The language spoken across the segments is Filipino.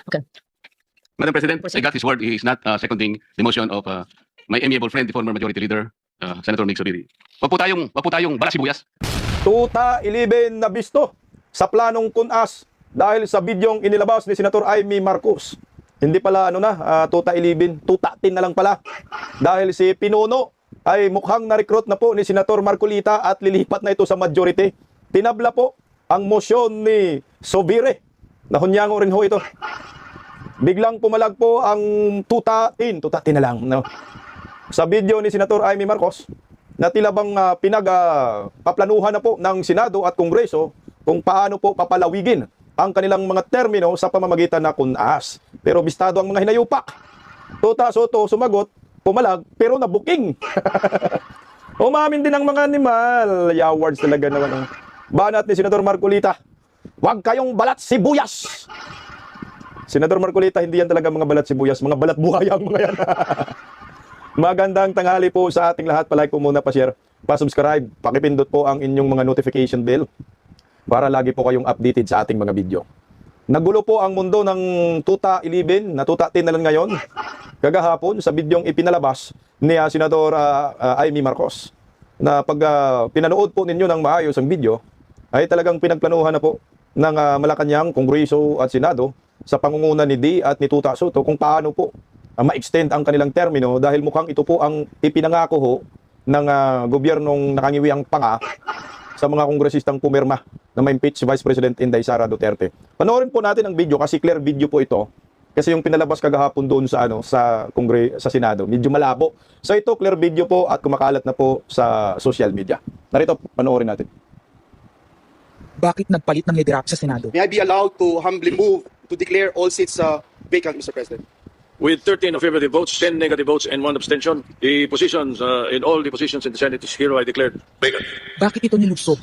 Okay. Madam President, Proceed. I got his word. He is not seconding the motion of my amiable friend, the former Majority Leader, Senator Mig Zubiri. Wag po tayong balas sibuyas. Tuta ilibin na bisto sa planong kunas dahil sa bidyong inilabas ni Senator Amy Marcos. Hindi pala tuta ilibin, tutatin na lang pala. Dahil si Pinuno ay mukhang na-recruit na po ni Senator Marcolita at lilipat na ito sa majority. Tinabla po ang motion ni Zubiri. Nahunyango rin ho ito. Biglang pumalag po ang tutatin na lang. No? Sa video ni Senator Amy Marcos, na tila bang paplanuhan na po ng Senado at Kongreso kung paano po papalawigin ang kanilang mga termino sa pamamagitan na kunas. Pero bistado ang mga hinayupak. Tuta Soto sumagot, pumalag, pero nabuking. Umamin din ang mga animal. Yawards talaga naman. Banat ni Senator Marcolita, huwag kayong balat sibuyas. Senator Marcolita, hindi yan talaga mga balat sibuyas, mga balat buhaya ang mga yan. Magandang tanghali po sa ating lahat. Palike po muna, pa-share, pa-subscribe, pakipindot po ang inyong mga notification bell para lagi po kayong updated sa ating mga video. Nagulo po ang mundo ng tuta ilibin, na tutatin na lang ngayon. Kagahapon sa bidyong ipinalabas ni Senator Amy Marcos, na pag pinanood po ninyo ng maayos ang video, ay talagang pinagplanuhan na po ng Malacanang, Kongreso at Senado sa pangunguna ni Di at ni Tuta Soto kung paano po ma-extend ang kanilang termino, dahil mukhang ito po ang ipinangako ho ng gobyernong nakangiwiang panga sa mga kongresistang pumirma na ma-impeach si Vice President Inday Sara Duterte. Panoorin po natin ang video kasi clear video po ito. Kasi yung pinalabas kagahapon doon sa sa Senado, medyo malabo. So ito clear video po at kumakalat na po sa social media. Narito, panoorin natin. Bakit nagpalit ng liderato sa Senado? May I be allowed to humbly move to declare all seats vacant, Mr. President? With 13 affirmative votes, 10 negative votes, and 1 abstention, the positions in all the positions in the Senate is hereby declared vacant. Bakit ito nilusob?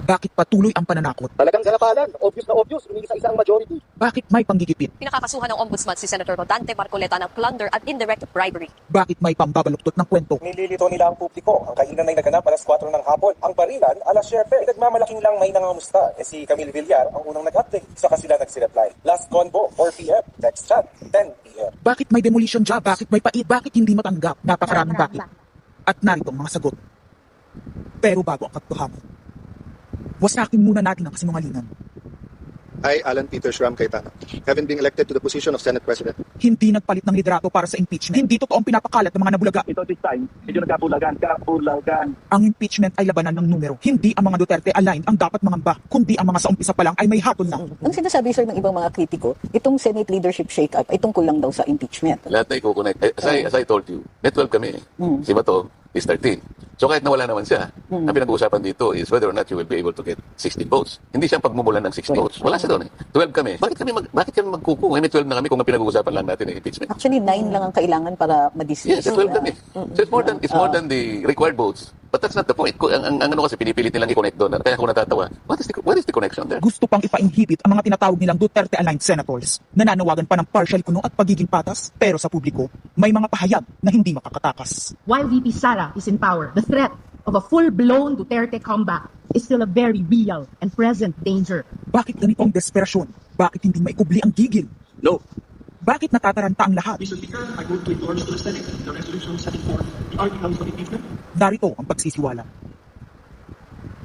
Bakit patuloy ang pananakot? Talagang galakalan. Obvious na obvious. Umisa-isa ang majority. Bakit may panggigipit? Pinakakasuhan ng Ombudsman si Senator Rodante Marcoleta ng plunder at indirect bribery. Bakit may pambabaluktot ng kwento? Nililito nila ang publiko. Ang kainan ay naganap alas 4 ng hapon. Ang barilan, alas 7. Nagmamalaking lang may nangangamusta. Si Camille Villar ang unang nag-update. Saka sila nag-reply. Last convo, 4 p.m. Next chat, 10 p.m. Bakit may demolition job? Bakit may pait? Bakit hindi matanggap? Napakaraming bakit. At narito ang mga sagot. Pero bago ang katotohanan, wasakin muna natin ang kasinungalingan. I, Alan Peter Schramm Cayetano, having been elected to the position of Senate President. Hindi nagpalit ng liderato para sa impeachment. Hindi totoo ang pinapakalat ng mga nabulaga. Ito this time, medyo nagkapulagan. Ang impeachment ay labanan ng numero. Hindi ang mga Duterte aligned ang dapat mangamba, kundi ang mga sa umpisa pa lang ay may hatol na. Ang sinasabi, sir, ng ibang mga kritiko, itong Senate leadership shake-up ay tungkol lang daw sa impeachment. Lahat na i-connect. As I told you, net 12 kami. Si Bato is 13. So kahit nawala naman siya, ang pinag-uusapan dito is whether or not you will be able to get 16 votes. Hindi siya pagmumulan ng 6 votes. Wala siya doon eh. 12 kami. Bakit kami magkuku? May 12 na kami kung ang pinag-uusapan lang natin ay impeachment. Actually, 9 lang ang kailangan para Yes, ma-dismiss. 12 kami. So it's more than the required votes. But that's not the point. Ang ano kasi pinipilit nilang i-connect doon. Kaya ako natatawa. What is the connection there? Gusto pang ipa-inhibit ang mga tinatawag nilang Duterte-aligned senators. Nananawagan pa ng partial kuno at pagiging patas. Pero sa publiko, may mga pahayag na hindi makakatakas. While VP Sara is in power, the threat of a full-blown Duterte comeback is still a very real and present danger. Bakit ganito ang desperasyon? Bakit hindi maikubli ang gigil? No. Bakit natataranta ang lahat? Mr. Speaker, I move to endorse to the Senate the resolution setting forth the articles of impeachment. Narito ang pagsisiwala.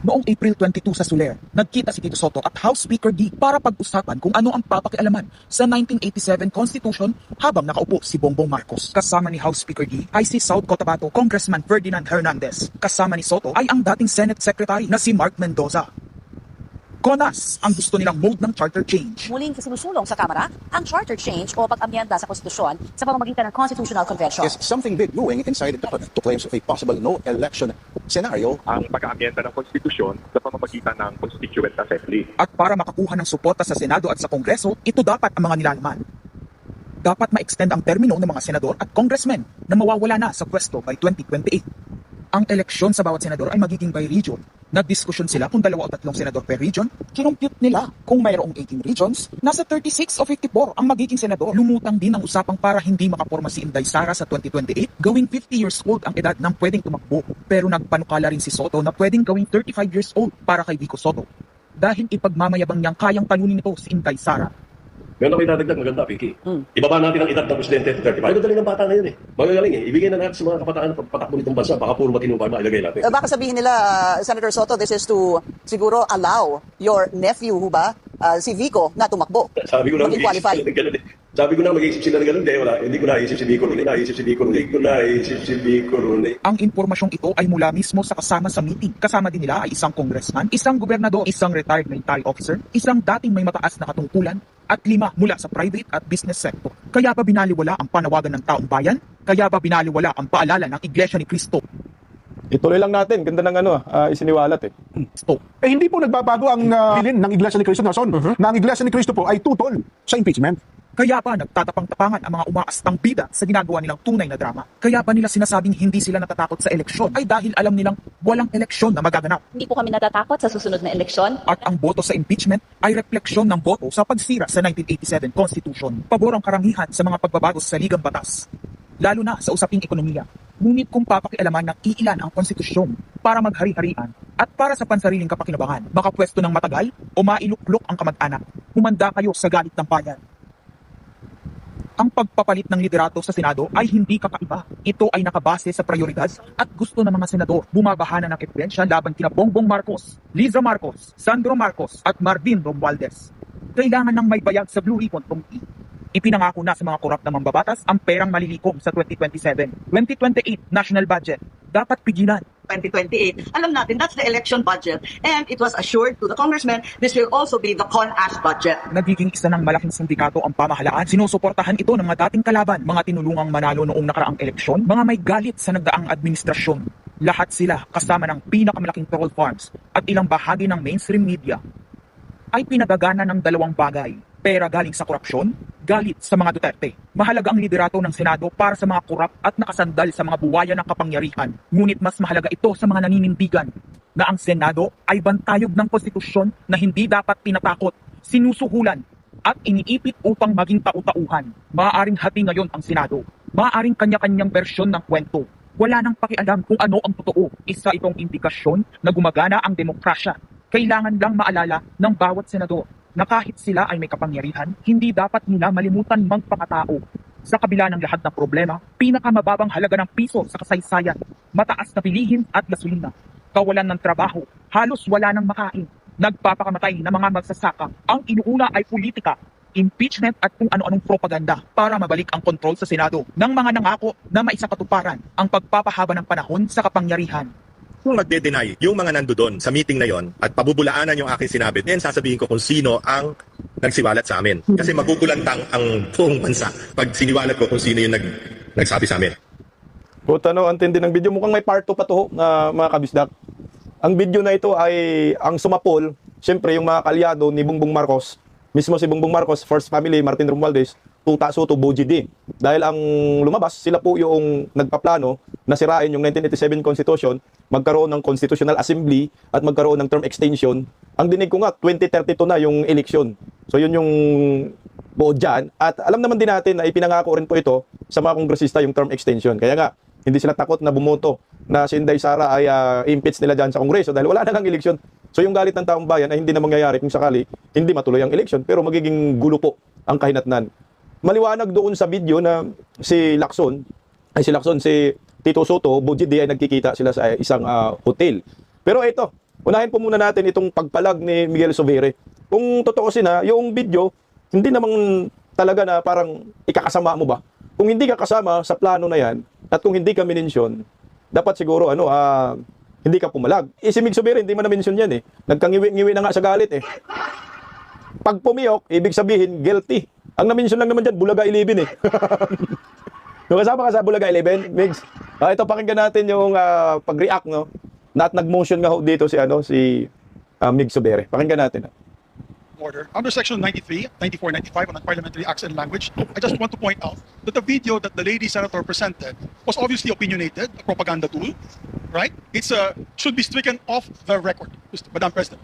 Noong April 22 sa Soler, nagkita si Tito Soto at House Speaker D para pag-usapan kung ano ang papakialaman sa 1987 Constitution habang nakaupo si Bongbong Marcos. Kasama ni House Speaker D ay si South Cotabato Congressman Ferdinand Hernandez. Kasama ni Soto ay ang dating Senate Secretary na si Mark Mendoza. CONAS ang gusto nilang mode ng charter change. Muling sinusulong sa Kamara ang charter change o pag-amyenda sa konstitusyon sa pamamagitan ng Constitutional Convention. Is something big brewing inside the government to claims of a possible no-election scenario. Ang pag-aamyenda ng konstitusyon sa pamamagitan ng Constituent Assembly. At para makakuha ng suporta sa Senado at sa Kongreso, ito dapat ang mga nilalaman. Dapat ma-extend ang termino ng mga senador at congressmen na mawawala na sa pwesto by 2028. Ang eleksyon sa bawat senador ay magiging by region. Nagdiskusyon sila kung 2 o 3 senador per region. Kinumpute nila kung mayroong 18 regions, nasa 36 o 54 ang magiging senador. Lumutang din ang usapang para hindi makaporma si Inday Sara sa 2028, gawing 50 years old ang edad ng pwedeng tumakbo. Pero nagpanukala rin si Soto na pwedeng gawing 35 years old para kay Vico Soto. dahil ipagmamayabang niyang kayang talunin ito si Inday Sara. Meron ako idadagdag, maganda, Vicky. Ibaba natin ang edad ng presidente to 35. Madali ng bata ngayon eh. Magagaling eh. Ibigay na natin sa mga kabataan na pagpatakbo nitong bansa. Baka puro matino pa mailagay natin. Baka sabihin nila, Senator Soto, this is to siguro allow your nephew, si Vico, na tumakbo. Sabi ko na maging qualify. Sabi ko na mag-iisip sila ng ganun. Hindi ko naisip si Vico. Ang impormasyong ito ay mula mismo sa kasama sa meeting. Kasama din nila ay isang congressman, isang gobernador, isang retired military officer, isang dating may mataas na katungkulan, at 5 mula sa private at business sector. Kaya ba binaliwala ang panawagan ng taong bayan? Kaya ba binaliwala ang paalala ng Iglesia ni Cristo? Ituloy lang natin. Ganda ng isiniwalat eh. Stop. Hindi po nagbabago ang bilin ng Iglesia ni Cristo, Nelson, na ang Iglesia ni Cristo po ay tutol sa impeachment. Kaya ba nagtatapang-tapangan ang mga umaastang bida sa ginagawa nilang tunay na drama? Kaya ba nila sinasabing hindi sila natatakot sa eleksyon ay dahil alam nilang walang eleksyon na magaganap? Hindi po kami natatakot sa susunod na eleksyon. At ang boto sa impeachment ay refleksyon ng boto sa pagsira sa 1987 Constitution. Pabor ang karamihan sa mga pagbabago sa ligang batas, lalo na sa usaping ekonomiya. Ngunit kung papakialaman ng iilan ang konstitusyon para maghari-harian at para sa pansariling kapakinabangan, makapwesto ng matagal o mailuklok ang kamag-anak, humanda kayo sa galit ng bayan. Ang pagpapalit ng liderato sa Senado ay hindi kakaiba. Ito ay nakabase sa prioridad at gusto ng mga senador. Bumabahana ng ebidensya laban kina Bongbong Marcos, Liza Marcos, Sandro Marcos at Marvin Romualdez. Kailangan ng may bayag sa Blue Ribbon Committee. Ipinangako na sa mga korap na mambabatas ang perang malilikom sa 2027. 2028 national budget. Dapat pigilan. 2028. Alam natin, that's the election budget. And it was assured to the congressman, this will also be the CONAS budget. Nagiging isa ng malaking sindikato ang pamahalaan. Sinusuportahan ito ng mga dating kalaban, mga tinulungang manalo noong nakaraang eleksyon, mga may galit sa nagdaang administrasyon. Lahat sila kasama ng pinakamalaking troll farms at ilang bahagi ng mainstream media ay pinagagana ng dalawang bagay. Pera galing sa korupsyon, galit sa mga Duterte. Mahalaga ang liderato ng Senado para sa mga korap at nakasandal sa mga buwaya ng kapangyarihan. Ngunit mas mahalaga ito sa mga naninindigan na ang Senado ay bantayog ng konstitusyon na hindi dapat tinatakot, sinusuhulan at iniipit upang maging tau-tauhan. Maaaring hati ngayon ang Senado. Maaaring kanya-kanyang bersyon ng kwento. Wala nang pakialam kung ano ang totoo. Isa itong indikasyon na gumagana ang demokrasya. Kailangan lang maalala ng bawat senador na kahit sila ay may kapangyarihan, hindi dapat nila malimutan magpakatao. Sa kabila ng lahat ng problema, pinakamababang halaga ng piso sa kasaysayan, mataas na bilihin at gasolina, kawalan ng trabaho, halos wala nang makain, nagpapakamatay na mga magsasaka. Ang inuuna ay politika, impeachment at kung ano-anong propaganda para mabalik ang kontrol sa Senado ng mga nangako na maisakatuparan ang pagpapahaba ng panahon sa kapangyarihan. Kung magde-deny yung mga nandoon sa meeting na yon at pabubulaanan yung aking sinabi, then sasabihin ko kung sino ang nagsiwalat sa amin. Kasi magugulantang ang buong bansa pag siniwalat ko kung sino yung nagsabi sa amin. Ang tindi ng video. Mukhang may part 2 pa to na mga kabisdak. Ang video na ito ay ang sumapol, siyempre yung mga kalyado ni Bongbong Marcos, mismo si Bongbong Marcos, First Family, Martin Romualdez, Tuta Soto, Boji D. Dahil ang lumabas, sila po yung nagpaplano na sirain yung 1987 Constitution, magkaroon ng Constitutional Assembly at magkaroon ng term extension. Ang dinig ko nga, 2032 na yung election. So yun yung buod dyan. At alam naman din natin na ipinangako rin po ito sa mga kongresista yung term extension. Kaya nga, hindi sila takot na bumoto na si Inday Sara ay impeach nila dyan sa Kongreso dahil wala na lang election. So yung galit ng taong bayan ay hindi na mangyayari kung sakali hindi matuloy ang election, pero magiging gulo po ang kahinatnan. Maliwanag doon sa video na si Tito Soto, Boji D ay nagkikita sila sa isang hotel. Pero ito, unahin po muna natin itong pagpalag ni Miguel Zubiri. Kung totoo na yung video, hindi naman talaga na parang ikakasama mo ba? Kung hindi ka kasama sa plano na yan, at kung hindi ka minensyon, dapat siguro hindi ka pumalag. Si Mig Zubiri, hindi man na-mention yan eh. Nagkangiwi-ngiwi na nga sa galit eh. Pag pumiyok, ibig sabihin, guilty. Ang na-mention lang naman dyan, Bulaga 11 eh. Yung kasama ka sa Bulaga 11, Migs. Ito, pakinggan natin yung pag-react, no? At nag-motion nga dito si Mig Zubiri. Pakinggan natin. Order. Under Section 93, 94, 95 on Parliamentary Acts and Language, I just want to point out that the video that the lady senator presented was obviously opinionated, a propaganda tool, right? It's should be stricken off the record, Madam President.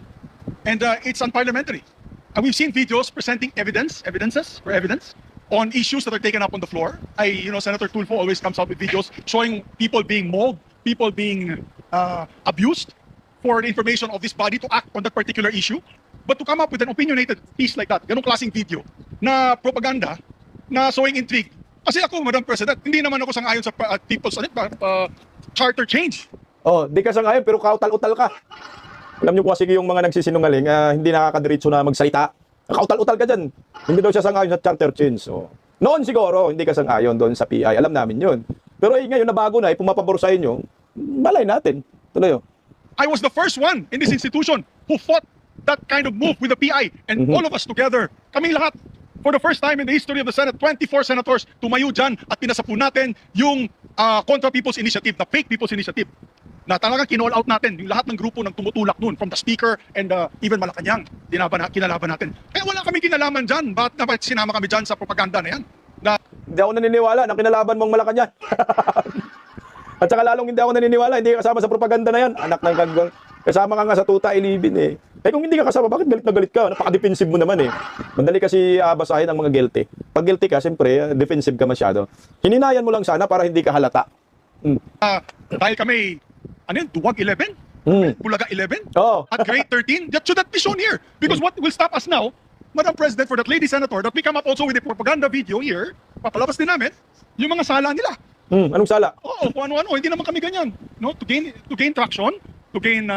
And it's unparliamentary. And we've seen videos presenting evidence on issues that are taken up on the floor. Senator Tulfo always comes out with videos showing people being mauled, people being abused for the information of this body to act on that particular issue. But to come up with an opinionated piece like that, ganong klaseng video, na propaganda, na sowing intrigue. Kasi ako, Madam President, hindi naman ako sangayon sa people's charter change. Oh, di ka sangayon pero kautal-utal ka. Alam niyo po kasi yung mga nagsisinungaling, hindi nakakadiretso na magsalita. Kautal-utal ka dyan. Hindi daw siya sangayon sa charter change. So, noon siguro, hindi ka sangayon doon sa PI. Alam namin yun. Pero ngayon na bago na, pumapabor sa inyo, malay natin. Tuloy. I was the first one in this institution who fought that kind of move with the PI. And all of us together, kaming lahat, for the first time in the history of the Senate, 24 senators tumayo dyan at pinasapo natin yung Contra People's Initiative, the fake People's Initiative. Na talaga kinall out natin yung lahat ng grupo ng tumutulak nun, from the Speaker and even Malacanang, kinalaban natin. Kaya wala kami kinalaman dyan. Bakit sinama kami dyan sa propaganda na yan? Hindi ako naniniwala na kinalaban mong Malacanang. At saka lalong hindi ako naniniwala, hindi ka kasama sa propaganda na yan. Anak ng kagwang. Kasama ka nga sa tuta ilibin eh. Eh kung hindi ka kasama, bakit galit na galit ka? Napaka-defensive mo naman eh. Mandali kasi basahin ang mga guilty. Pag guilty ka, siyempre, defensive ka masyado. Hininayan mo lang sana para hindi ka halata. Dahil kami, Duwag 11? Bulaga 11? At grade 13? That should not be shown here. Because what will stop us now, Madam President, for that lady senator, that we come up also with a propaganda video here, papalabas din namin, yung mga sala nila. Anong sala? Oo, kung ano-ano, hindi naman kami ganyan. No, to gain traction, to gain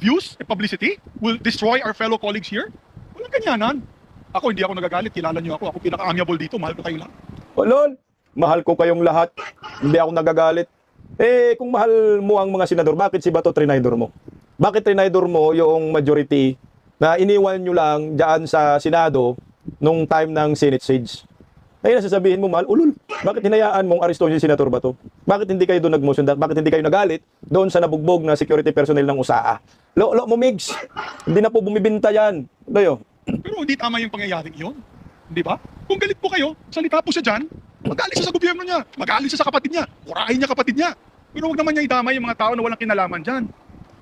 views and publicity, will destroy our fellow colleagues here. Walang ganyanan. Ako, hindi ako nagagalit. Kilala niyo ako. Ako pinaka-amiable dito. Mahal ko kayong lahat. Lol, mahal ko kayong lahat. Hindi ako nagagalit. Eh, kung mahal mo ang mga senador, bakit si Bato trinidor mo? Bakit trinidor mo yung majority na iniwan nyo lang dyan sa Senado nung time ng Senate siege? Ay, nasasabihin mo, mahal, ulul, bakit hinayaan mong arestuhin si Senator Bato? Bakit hindi kayo doon nag-motion? Bakit hindi kayo nagalit doon sa nabugbog na security personnel ng USAA? Lo mo, Migs. Hindi na po bumibinta yan. Dayo. Pero hindi tama yung pangyayaring yun. Di ba? Kung galit po kayo, salita po siya dyan, magalit siya sa gobyerno niya, magalit siya sa kapatid niya, murahin niya kapatid niya. Pero huwag naman niya idamay yung mga tao na walang kinalaman dyan.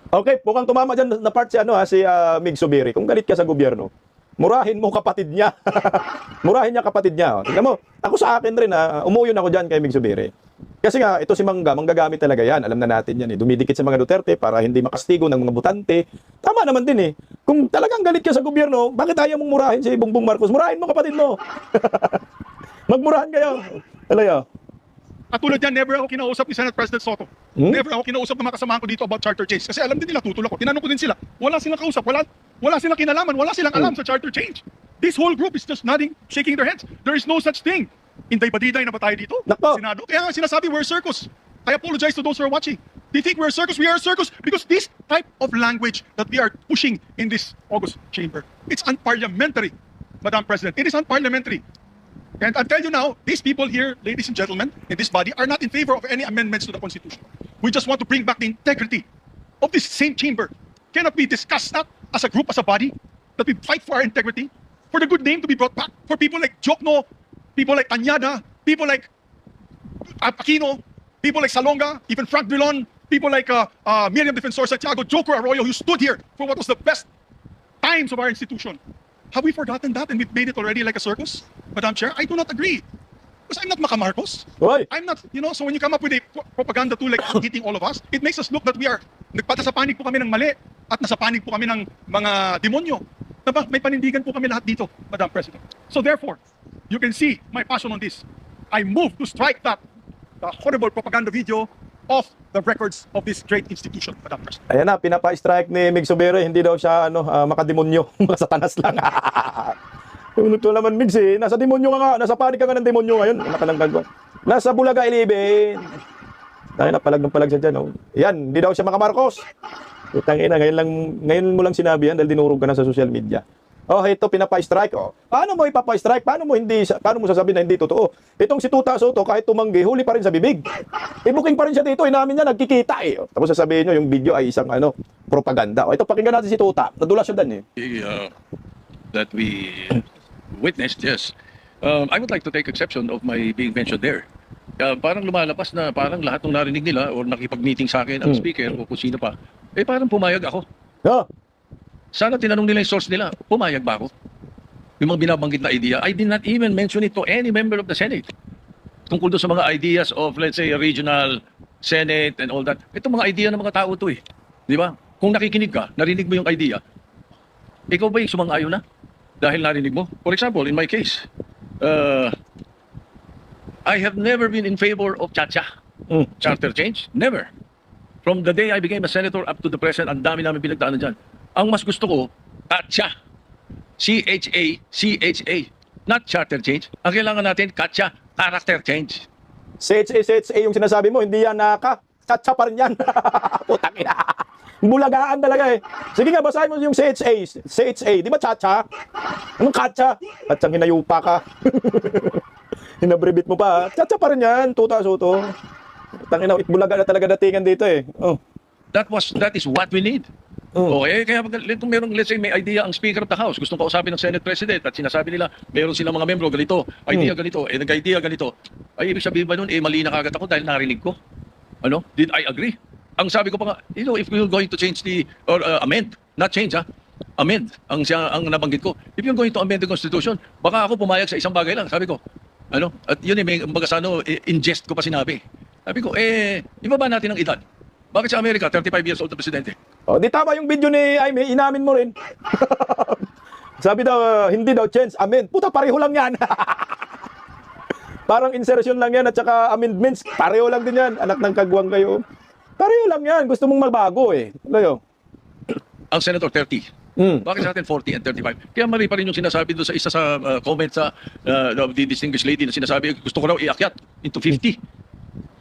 Okay, mukhang tumama dyan na part si Mig Subiri. Kung galit ka sa gobyerno, murahin mo kapatid niya. Murahin niya kapatid niya. Tingnan mo, ako sa akin rin umuyon ako dyan kay Mig Subiri. Kasi nga, ito si Mangga, manggagamit talaga yan. Alam na natin yan eh. Dumidikit sa mga Duterte para hindi makastigo ng mga butante. Tama naman din eh. Kung talagang galit ka sa gobyerno, bakit ayaw mong murahin si Bongbong Marcos? Murahin mo kapatid mo. Magmurahan kayo. Alayo. At tulad yan, never ako kinausap ni Senate President Soto. Never ako kinausap ng mga kasamahan ko dito about charter change. Kasi alam din nila, tutulak ko. Tinanong ko din sila. Wala silang kausap. Wala silang kinalaman. Wala silang alam sa charter change. This whole group is just nodding, shaking their heads. There is no such thing. Inday-badiday na ba tayo dito? Senado. Kaya nga sinasabi, we're a circus. I apologize to those who are watching. They think we're a circus. We are a circus because this type of language that we are pushing in this August chamber, it's unparliamentary, Madam President. It is unparliamentary. And I'll tell you now, these people here, ladies and gentlemen, in this body, are not in favor of any amendments to the Constitution. We just want to bring back the integrity of this same chamber. Cannot we discuss that as a group, as a body, that we fight for our integrity, for the good name to be brought back, for people like Jokno, people like Anyada, people like Aquino, people like Salonga, even Frank Drilon, people like Miriam Defensor Santiago, Joker Arroyo, who stood here for what was the best times of our institution. Have we forgotten that and we've made it already like a circus? Madam Chair, I do not agree. Because I'm not Maca Marcos. Why? I'm not, so when you come up with a propaganda tool like hitting all of us, it makes us look that we are, nagpata sa panig po kami ng mali at nasa panig po kami ng mga demonyo. Diba? May panindigan po kami lahat dito, Madam President. So therefore, you can see my passion on this. I move to strike the horrible propaganda video off the records of this great institution, Madam President. Ayan na, pinapa-strike ni Mig Subiri, hindi daw siya makademonyo, satanas lang. Ito naman Migs eh, nasa demonyo ka nga, nasa panig ka nga ng demonyo ngayon. Nasa Bulaga 11. Dahil napalag ng palag siya dyan. Oh. Yan, hindi daw siya Maca Marcos. Tangina, ngayon mo lang sinabi yan dahil dinurog ka na sa social media. Oh, ito pinapa-strike. Oh. Paano mo ipapa-strike? Paano mo sasabihin na hindi totoo? Itong si Tuta Soto, kahit tumanggi, huli pa rin sa bibig. I-booking pa rin siya dito, inamin niya, nagkikita eh. Tapos sasabihin nyo, yung video ay isang propaganda. Oh, ito, pakinggan natin si Tuta. Nadulas siya dan eh. That we witnessed, yes. I would like to take exception of my being mentioned there. Parang lumalabas na parang lahat ng narinig nila or nakipag-meeting sa akin ang speaker o kung sino pa, parang pumayag ako. Sana tinanong nila yung source nila, pumayag ba ako? Yung mga binabanggit na idea, I did not even mention it to any member of the Senate. Tungkol doon sa mga ideas of, let's say, regional Senate and all that. Ito mga idea ng mga tao to eh. Di ba? kung nakikinig ka, narinig mo yung idea, ikaw ba yung sumang-ayon na? Dahil narinig mo? For example, in my case, I have never been in favor of Chacha. Charter change? Never. From the day I became a senator up to the present, ang dami namin pinagdaanan dyan. Ang mas gusto ko, Chacha. CHA, CHA. Not charter change. Ang kailangan natin, Chacha, character change. CHA yung sinasabi mo, hindi yan Chacha pa rin yan. Putang ina. Bulagaan talaga eh. Sige nga, basahin mo yung CHA. Di ba Chacha? Anong Chacha? Chatsang hinayupa ka. Hinabribit mo pa. Chacha pa rin yan, tuta soto. Tangina, bulaga na talaga datingan dito eh. Oh. That is what we need. Okay, kaya kung merong, let's say, may idea ang Speaker of the House, gustong kausapin ng Senate President at sinasabi nila, meron silang mga membro, ganito, idea ganito, nag-idea ganito. Ay, ibig sabihin ba nun, mali na kagad ako dahil narinig ko? Ano? Did I agree? Ang sabi ko pa nga, if we're going to change or amend, not change amend, ang nabanggit ko. If you're going to amend the Constitution, baka ako pumayag sa isang bagay lang, sabi ko. Ano? At yun may baga sa in jest ko pa sinabi. Sabi ko, ibaba natin ang edad. Bakit sa Amerika, 35 years old na presidente? Oh, di tama yung video ni Aimee, inamin mo rin. Sabi daw, hindi daw change, amen. Puta, pareho lang yan. Parang insertion lang yan at saka amendments, pareho lang din yan. Anak ng kagwang kayo. Pareho lang yan, gusto mong magbago eh. Layo. Ang Senator 30. Bakit sa atin 40 and 35? Kaya mali pa rin yung sinasabi doon sa isa sa comment sa the distinguished lady na sinasabi, gusto ko raw iakyat into 50.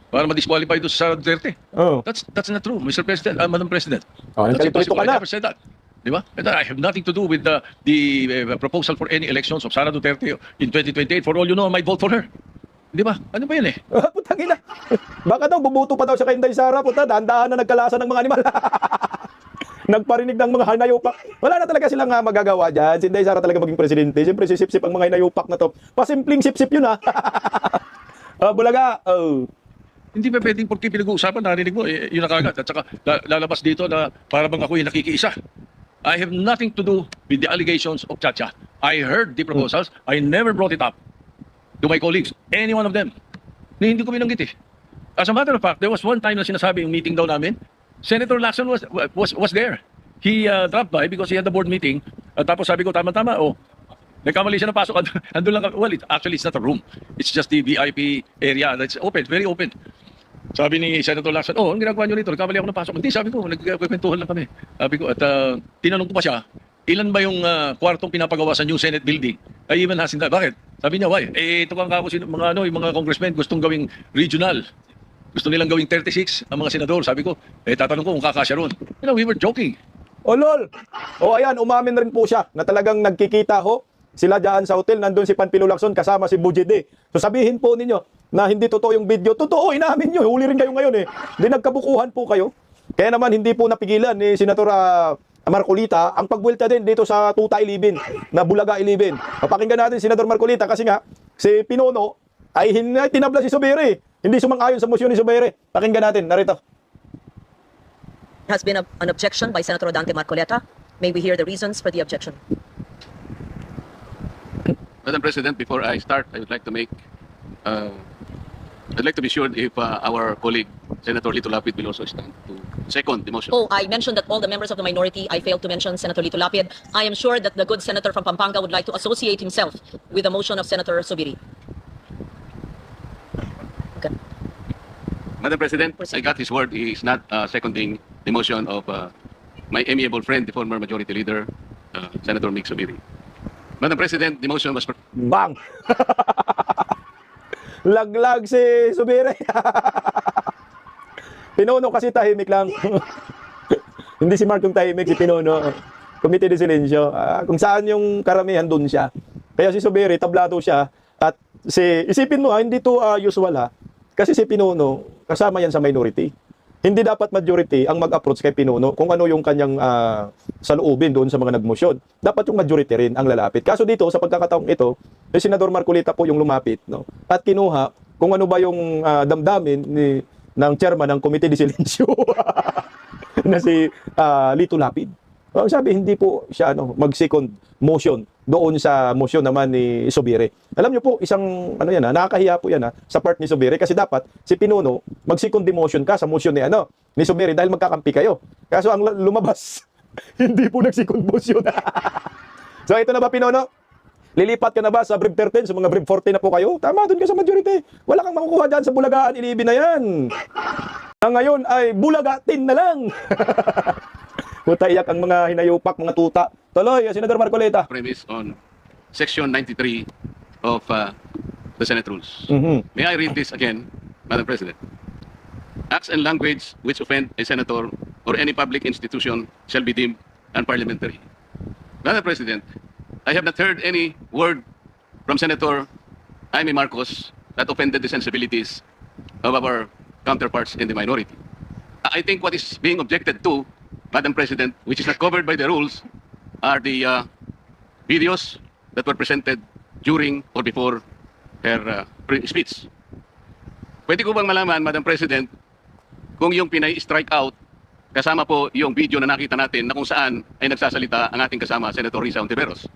Para ma-disqualify doon sa Sara Duterte. Oh. That's not true, Mr. President, Madam President. Oh, that's impossible. I never said that. Di ba? And I have nothing to do with the proposal for any elections of Sara Duterte in 2028. For all you know, I might vote for her. Di ba? Ano ba yan eh? Putang ina. Baka daw, bubuto pa daw siya kay Inday Sara. Puta, dahan-dahan na nagkalasa ng mga animal. Nagparinig ng mga hanayupak. Wala na talaga silang magagawa dyan. Si Inday Sara talaga maging presidente. Siyempre, sisip-sip ang mga hanayupak na to. Pasimpleng sip-sip yun ha. Bulaga. Oh. Hindi pa pwedeng porque pinag-uusapan, narinig mo, yun na kagad. At saka lalabas dito na para bang ako yung nakikiisa. I have nothing to do with the allegations of Chacha. I heard the proposals. I never brought it up to my colleagues, any one of them. Hindi ko binanggit eh. As a matter of fact, there was one time na sinasabi yung meeting daw namin, Senator Lacson was there. He dropped by because he had the board meeting. Tapos sabi ko, tama-tama, nagkamali siya ng pasok. Andun lang, well, actually, it's not a room. It's just the VIP area. That's open, very open. Sabi ni Senator Lacson, ang ginagawa nyo rito, nagkamali ako ng pasok. Hindi, sabi ko, nagkwentuhan lang kami. Sabi ko, at tinanong ko pa siya, ilan ba yung kwartong pinapagawa sa new Senate building? I even asked him that. Bakit? Sabi niya, why? Ito kang kako, yung mga congressmen gustong gawing regional. Gusto nilang gawing 36 ang mga senador. Sabi ko, tatanong ko kung kakasya ron. We were joking. Lol. Ayan, umamin rin po siya na talagang nagkikita sila dyan sa hotel, nandun si Panfilo Lacson kasama si Bujide. So sabihin po ninyo na hindi totoo yung video. Totoo, inamin nyo. Huli rin kayo ngayon eh. Hindi nagkabukuhan po kayo. Kaya naman hindi po napigilan ni Senator Marcolita ang pagbuelta din dito sa Tuta Ilibin, na Bulaga Ilibin. Papakinggan natin Senator Marcolita kasi nga si Pinono ay tinabla si Zubiri. Hindi sumang-ayon sa motion ni Zubiri. Pakinggan natin, narito. Has been an objection by Senator Dante Marcoleta. May we hear the reasons for the objection? Madam President, before I start, I would like to make, I'd like to be sure if our colleague, Senator Lito Lapid, will also stand to second the motion. I mentioned that all the members of the minority, I failed to mention Senator Lito Lapid. I am sure that the good senator from Pampanga would like to associate himself with the motion of Senator Zubiri. Okay. Madam President, I got his word. He is not seconding the motion of my amiable friend, the former Majority Leader, Senator Mick Zubiri. Madam President, the motion was... Bang! Laglag si Zubiri. Pinono kasi tahimik lang. Hindi si Mark yung tahimik, si Pinono. Committee de Silencio. Kung saan yung karamihan, dun siya. Kaya si Zubiri, tablado siya. At isipin mo hindi to usual Kasi si Pinono, kasama yan sa minority. Hindi dapat majority ang mag-approach kay Pinono kung ano yung kanyang saloobin doon sa mga nagmosyon. Dapat yung majority rin ang lalapit. Kaso dito, sa pagkakataong ito, si Senador Marcolita po yung lumapit. No? At kinuha kung ano ba yung damdamin ng chairman ng Committee de Silencio na si Lito Lapid. Ang sabi, hindi po siya mag-second motion doon sa motion naman ni Zubiri. Alam niyo po, isang nakakahiya po yan sa part ni Zubiri kasi dapat si Pinuno mag-second demotion ka sa motion ni Zubiri dahil magkakampi kayo. Kaso ang lumabas, hindi po nag-second motion. So ito na ba, Pinuno? Lilipat ka na ba sa Brief 13? Sa mga Brief 14 na po kayo? Tama, doon ka sa majority. Wala kang makukuha dyan sa Bulagaan 11 na yan. Na ngayon ay Bulagatin na lang. Puta, iyak ang mga hinayupak, mga tuta. Tuloy, Senador Marcoleta. Premise on Section 93 of the Senate Rules. May I read this again, Madam President? Acts and language which offend a senator or any public institution shall be deemed unparliamentary. Madam President, I have not heard any word from Senator Jaime Marcos that offended the sensibilities of our counterparts in the minority. I think what is being objected to, Madam President, which is not covered by the rules, are the videos that were presented during or before her speech. Pwede ko bang malaman, Madam President, kung yung pinay-strike out, kasama po yung video na nakita natin na kung saan ay nagsasalita ang ating kasama, Senator Risa Ontiveros.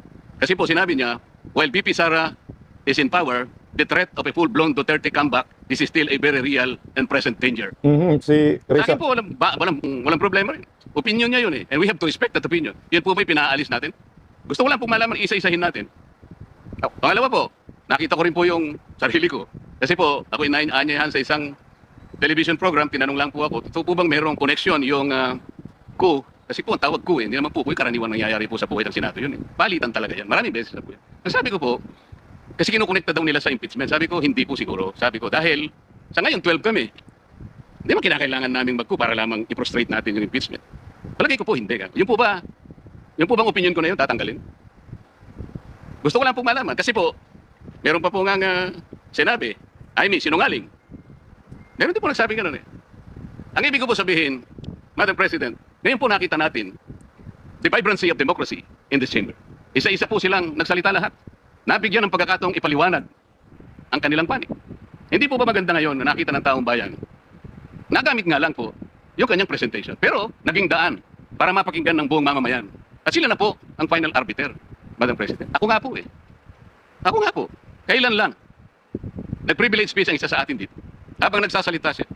Kasi po sinabi niya, while VP Sara is in power, the threat of a full-blown Duterte comeback is still a very real and present danger. Si Sa Risa. akin po, walang problema rin. Opinion niya yun eh. And we have to respect that opinion. Yun po ba yung pinaalis natin? Gusto ko lang po malaman, isa-isahin natin. Pangalawa po, nakita ko rin po yung sarili ko. Kasi po, ako inaanyayahan sa isang television program, tinanong lang po ako, ito po bang merong connection yung coup? Kasi po, ang tawag coup hindi naman po yung karaniwan nangyayari po sa buhay ng Senado yun eh. Palitan talaga yan. Maraming beses na po yan. Ang sabi ko po, kasi kinukonekta daw nila sa impeachment. Sabi ko, hindi po siguro. Sabi ko, dahil sa ngayon 12 kami, hindi man kinakailangan naming mag-coup para lamang i-prostrate natin yung impeachment. Palagay ko po, hindi ka. Yung po bang opinion ko na yun, tatanggalin? Gusto ko lang po malaman. Kasi po, meron pa po nga sinabi, sinungaling. Meron din po nagsabi ganun eh. Ang ibig ko po sabihin, Madam President, ngayon po nakita natin the vibrancy of democracy in this chamber. Isa-isa po silang nagsalita lahat. Nabigyan ng pagkakataong ipaliwanag ang kanilang panig. Hindi po ba maganda ngayon na nakita ng taong bayan? Nagamit nga lang po yung kanyang presentation. Pero naging daan para mapakinggan ng buong mamamayan. At sila na po ang final arbiter, Madam President. Ako nga po eh. Ako nga po. Kailan lang nag-privilege speech ang isa sa atin dito. Habang nagsasalita siya,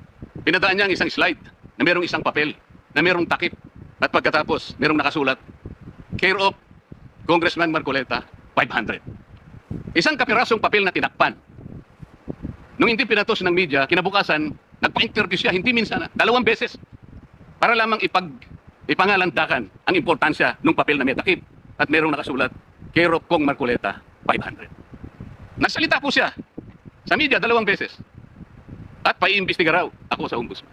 pinadaan niya ang isang slide na merong isang papel, na merong takip. At pagkatapos, merong nakasulat, care of Congressman Marcoleta, 500. Isang kapirasong papel na tinakpan. Nung hindi pinatos ng media, kinabukasan, nagpa-interview siya, hindi minsan, 2 beses, para lamang ipangalandakan ang importansya ng papel na may takip. At merong nakasulat, care of Kong Marcoleta, 500. Nagsalita po siya sa media 2 beses. At paiimbestiga raw ako sa ombudsman.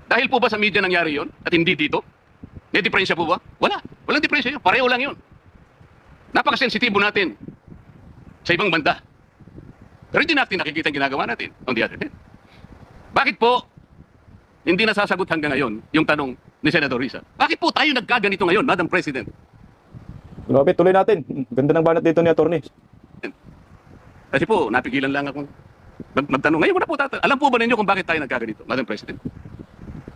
Dahil po ba sa media nangyari yon at hindi dito? May diferensya po ba? Wala. Walang diferensya yun. Pareho lang yun. Napakasensitibo natin sa ibang banda. Pero hindi natin nakikita ang ginagawa natin on the other hand. Bakit po hindi nasasagot hanggang ngayon yung tanong ni Senator Risa? Bakit po tayo nagkaganito ngayon, Madam President? Grabe, tuloy natin. Ganda ng banat dito ni Atty. Kasi po, napigilan lang akong magtanong. Ngayon ko na po alam po ba ninyo kung bakit tayo nagkaganito, Madam President?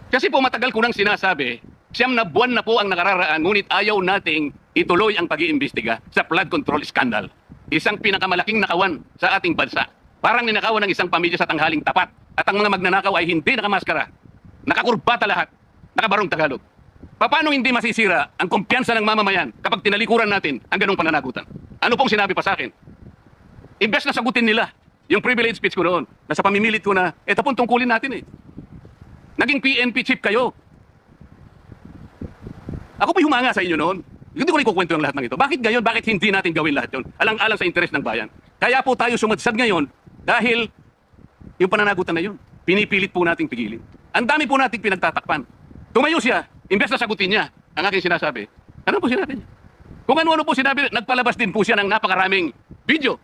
Kasi po matagal ko nang sinasabi, 9 na buwan na po ang nakararaan, ngunit ayaw nating ituloy ang pag-iimbestiga sa flood control scandal. Isang pinakamalaking nakawan sa ating bansa. Parang ninakawan ng isang pamilya sa tanghaling tapat. At ang mga magnanakaw ay hindi nakamaskara. Nakakurbata lahat. Nakabarong Tagalog. Paano hindi masisira ang kumpiyansa ng mamamayan kapag tinalikuran natin ang ganong pananagutan? Ano pong sinabi pa sa akin? Imbes na sagutin nila yung privilege speech ko noon, nasa pamimilit ko na, ito pong tungkulin natin eh. Naging PNP chief kayo. Ako po humanga sa inyo noon. Hindi ko rin kukwento ang lahat ng ito. Bakit ngayon? Bakit hindi natin gawin lahat yun? Alang-alang sa interes ng bayan. Kaya po tayo sumadsad ngayon dahil yung pananagutan na yun, pinipilit po nating pigilin. Ang dami po nating pinagtatakpan. Tumayo siya, imbes na sagutin niya ang aking sinasabi. Ano po sinabi niya? Kung ano-ano po sinabi, nagpalabas din po siya ng napakaraming video.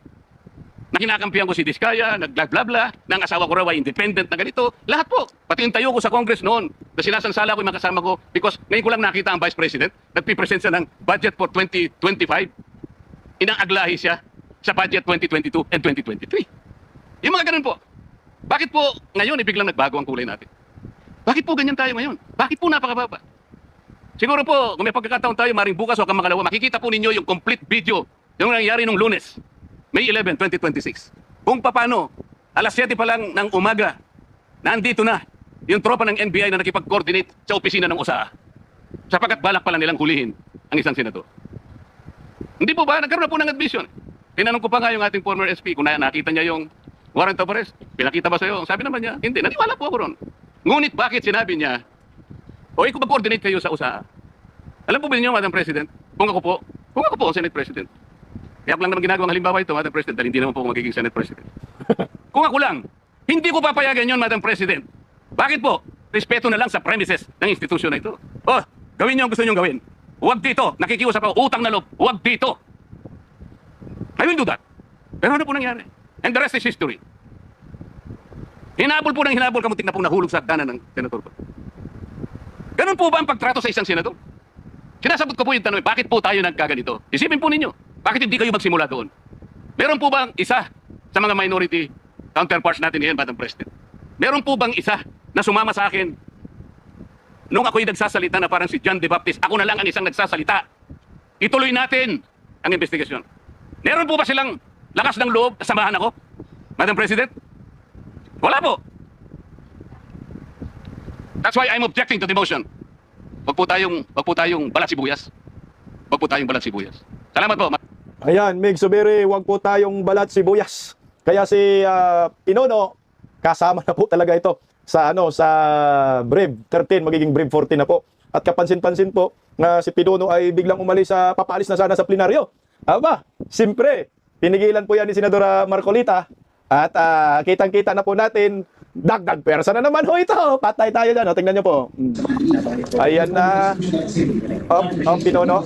Na kinakampihan ko si Diskaya, nag-blah-blah-blah, na ang asawa ko raw ay independent na ganito. Lahat po. Pati yung tayo ko sa Congress noon, na sinasansala ko yung mga kasama ko because ngayon ko lang nakita ang Vice President, nagpipresent siya ng budget for 2025. Inaaglahi siya sa budget 2022 and 2023. Yung mga ganun po. Bakit po ngayon biglang nagbago ang kulay natin? Bakit po ganyan tayo ngayon? Bakit po napakababa? Siguro po, kung may pagkakataon tayo, maring bukas o kamakalawa, makikita po ninyo yung complete video yung nangyari nung Lunes, May 11, 2026. Kung paano, alas 7 pa lang ng umaga, nandito na yung tropa ng NBI na nakipag-coordinate sa opisina ng OSA. Sapagkat balak pa lang nilang hulihin ang isang senador. Hindi po ba? Nagkaroon na po ng admission. Tinanong ko pa nga yung ating former SP kung nakita niya yung warrant of arrest. Pinakita ba sa'yo? Sabi naman niya, hindi. Naniwala po ako ron. Ngunit bakit sinabi niya, o ikaw mag-coordinate kayo sa USA? Alam po ba ninyo, Madam President, kung ako po ang Senate President, kaya ako lang naman ginagawang halimbawa ito, Madam President, dahil hindi naman po ako magiging Senate President. Kung ako lang, hindi ko papayagan yun, Madam President. Bakit po? Respeto na lang sa premises ng institusyon na ito. Oh, gawin niyo ang gusto niyong gawin. Huwag dito. Nakikiusap ako, utang na loob. Huwag dito. I will do that. Pero ano po nangyari? And the rest is history. Hinabol po ng hinabol, kamuntik na pong nahulog sa hagdanan ng senator ko. Ganun po ba ang pagtrato sa isang senador? Sinasagot ko po yung tanong, bakit po tayo nagkaganito? Isipin po ninyo, bakit hindi kayo magsimula doon? Meron po bang isa sa mga minority counterparts natin ngayon, Madam President? Meron po bang isa na sumama sa akin nung ako'y nagsasalita na parang si John the Baptist, ako na lang ang isang nagsasalita. Ituloy natin ang investigasyon. Meron po ba silang lakas ng loob na samahan ako, Madam President? Wala po. That's why I'm objecting to the motion. Wag po tayong balat sibuyas. Wag po tayong balat sibuyas. Salamat po. Ayan, Mig Zubiri, wag po tayong balat sibuyas. Kaya si Pinono, kasama na po talaga ito sa Brave 13, magiging Brave 14 na po. At kapansin-pansin po na si Pinono ay biglang umalis papaalis na sana sa plenaryo. Aba, siyempre, pinigilan po yan ni Senadora Marcolita at kitang-kita na po natin, dagdag persa na naman ho ito. Patay tayo dyan. Tingnan nyo po. Ayan na. Pinono.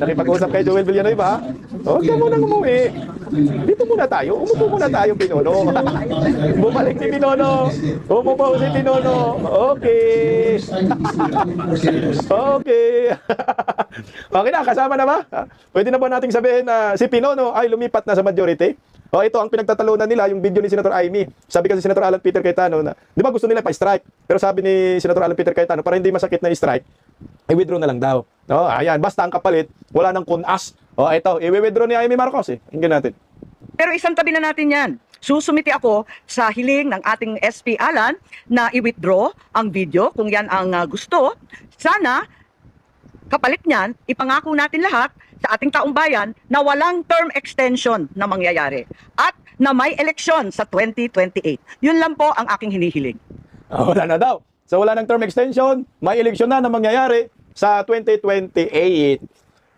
Nakipag-usap kay Joel Villanueva. Huwag ka munang umuwi. Dito muna tayo. Umupo muna tayo, Pinono. Bumalik si Pinono. Umupo si Pinono. Okay. Okay. Okay na, kasama na ba? Pwede na ba nating sabihin na si Pinono ay lumipat na sa majority? Ito ang pinagtatalunan nila, yung video ni Senator Amy. Sabi kasi Senator Alan Peter Cayetano na, di ba gusto nila pa-strike? Pero sabi ni Senator Alan Peter Cayetano, para hindi masakit na i-strike, i-withdraw na lang daw. Ayan, basta ang kapalit, wala nang kunas. Ito, i-withdraw ni Amy Marcos Hinggan natin. Pero isang tabi na natin yan. Susumiti ako sa hiling ng ating SP Alan na i-withdraw ang video kung yan ang gusto. Sana, kapalit niyan, ipangako natin lahat sa ating taong bayan na walang term extension na mangyayari at na may eleksyon sa 2028. Yun lang po ang aking hinihiling. Wala na daw. So wala ng term extension, may eleksyon na mangyayari sa 2028.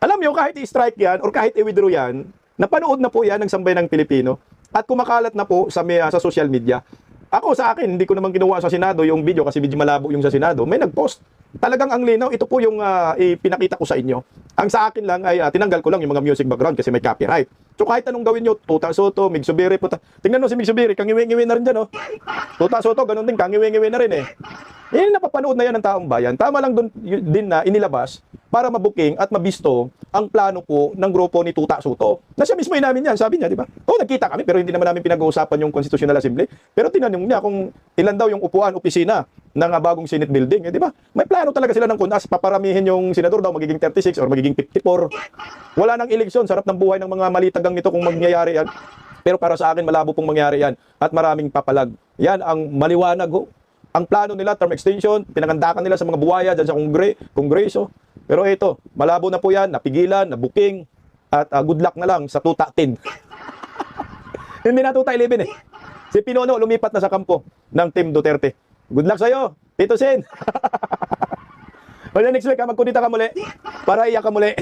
Alam nyo, kahit i-strike yan or kahit i-withdraw yan, napanood na po yan ng sambayan ng Pilipino at kumakalat na po sa social media. Ako sa akin, hindi ko naman ginawa sa Senado yung video kasi medyo malabo yung sa Senado. May nag-post. Talagang ang linaw, ito po yung ipinakita ko sa inyo. Ang sa akin lang ay tinanggal ko lang yung mga music background kasi may copyright. So kahit anong gawin nyo, Tuta Soto, Mig Zubiri, tingnan mo si Mig Zubiri, kangiwi-ngiwi na rin dyan, Tuta Soto, ganun din, kangiwi-ngiwi na rin napapanood na yan ng taong bayan. Tama lang din na inilabas para mabuking at mabisto ang plano po ng grupo ni Tuta Soto. Na siya mismo inamin yan, sabi niya, di ba? Nagkita kami pero hindi naman namin pinag-uusapan yung Constitutional Assembly. Pero tinanong niya kung ilan daw yung upuan, opisina ng bagong Senate building, di ba? May plano talaga sila ng kunas, paparamihin yung senador daw magiging 36 or magiging 54. Wala nang eleksyon, sarap ng buhay ng mga malitagang nito kung mangyayari yan. Pero para sa akin, malabo pong mangyari yan at maraming papalag. Yan ang maliwanag Ang plano nila, term extension, pinangandakan nila sa mga buwaya dyan sa kongreso. Pero ito, malabo na po yan, napigilan, nabuking, at good luck na lang sa Tuta 10. Hindi na Tuta 11 Si Pinono lumipat na sa kampo ng Team Duterte. Good luck sa'yo, Tito Sen. Next week, magkunita ka muli para iyak ka muli.